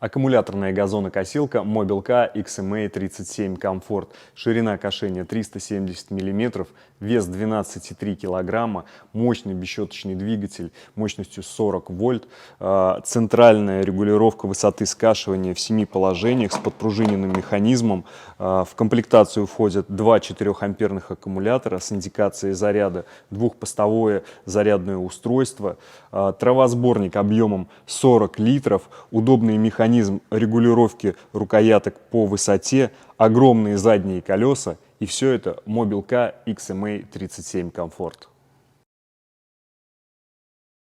Аккумуляторная газонокосилка Mobil-K XMA-37 Comfort. Ширина кошения 370 мм, вес 12,3 кг, мощный бесщеточный двигатель мощностью 40 вольт, центральная регулировка высоты скашивания в 7 положениях с подпружиненным механизмом. В комплектацию входят два 4-амперных аккумулятора с индикацией заряда, двухпостовое зарядное устройство, травосборник объемом 40 литров, удобный механизм регулировки рукояток по высоте, огромные задние колеса, и все это Mobil-K XMA-37 Comfort.